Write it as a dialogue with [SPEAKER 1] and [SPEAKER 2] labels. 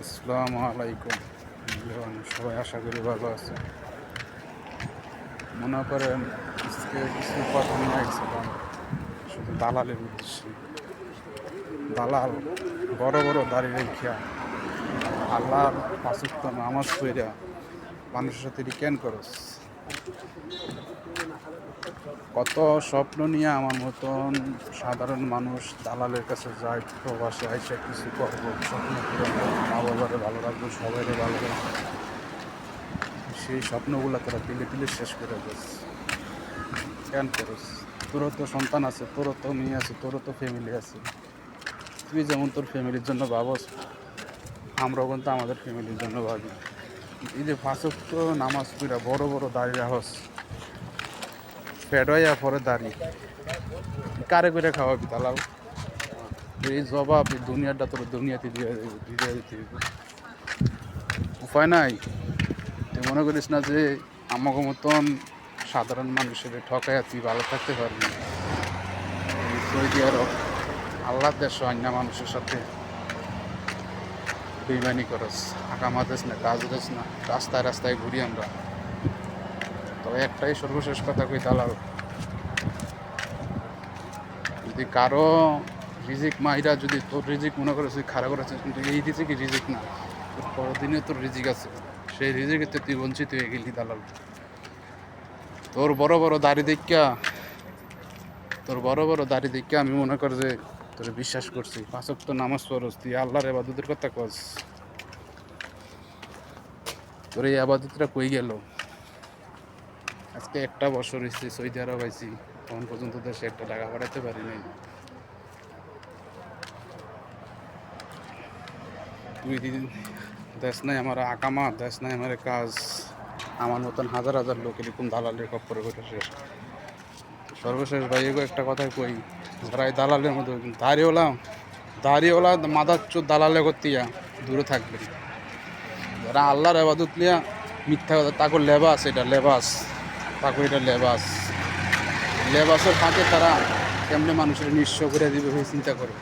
[SPEAKER 1] আসসালামু আলাইকুম। সবাই আশা করি ভালো আছে। মনে করেন আজকে কিছু কথা নিয়ে আসছিলাম শুধু দালালের উদ্দেশ্যে। দালাল বড় বড় দাড়ি রেখা আল্লাহর পাঁচ ওয়াক্ত নামাজ পড়া মানুষের সাথে কেন করস? কত স্বপ্ন নিয়ে আমার মতন সাধারণ মানুষ দালালের কাছে যায়, প্রবাসে আইসা কিছু করবো, স্বপ্ন পূরণ করবো, মা বাবারে ভালো রাখবো, সবাইরে ভালো রাখবো। সেই স্বপ্নগুলো তোরা তিলে তিলে শেষ করে দিস। কেন করস? তোরও তো সন্তান আছে, তোরও তো মেয়ে আছে, তোরও তো ফ্যামিলি আছে। তুই যেমন তোর ফ্যামিলির জন্য ভাবস, আমরাও কিন্তু আমাদের ফ্যামিলির জন্য ভাবি। এই যে পাঁচ ওয়াক্ত নামাজ পড়া বড় বড় দাড়ি রাখস, ফ্যাট হইয়া পরে দাড়ি কারে করে খাওয়াবি দালাল? এই জবাব এই দুনিয়াটা তোর দুনিয়াতে দিয়ে দিতে হবে। উপায় নাই। তুই মনে করিস না যে আমাকে মতন সাধারণ মানুষের ঠকাইয়া তুই ভালো থাকতে পারবি? সৌদি আরব আল্লাহ দেশ, অন্য মানুষের সাথে বেইমানি করস, আকামা দেশ না, কাজ দেশ না, রাস্তায় রাস্তায় ঘুরি আমরা। তবে একটাই সর্বশেষ কথা কই, দালাল যদি কারো রিজিক মাইরা যদি তোর রিজিক মনে করে তুই খারাপ করেছিস, কিন্তু এই রিজিকই রিজিক না, তোর পরদিনে তোর রিজিক আছে, সেই রিজিকে তুই বঞ্চিত হয়ে গেলি দালাল। তোর বড় বড় দাড়ি দেখা আমি মনে কর যে তোর বিশ্বাস করছি, পাঁচ ওয়াক্ত নামাজ পড়স, তুই আল্লাহর ইবাদতের কথা কস। তোর এই আবাদতটা কই গেল? আজকে একটা বছর হয়েছে সৌদি আরব আইছি, তখন পর্যন্ত দেশে একটা টাকা পাঠাতে পারি নাই। তুই দেশ নাই আমার আকামা, দেশ নাই আমার কাজ। আমার মতন হাজার হাজার লোক এরকম দালালের খপ্পরে বসে শেষ। সর্বশেষ ভাই একটা কথাই কই, যারা এই দালালের মধ্যে দাড়িওয়ালা মাদার চোর দালালে করতে দূরে থাকবেন। যারা আল্লাহর ইবাদত নিয়া মিথ্যা কথা, তাকে লেবাস, এটা লেবাস, তাকে এটা লেবাসের ফাঁকে তারা কেমনে মানুষের নিঃস্ব করে দিবে চিন্তা করে।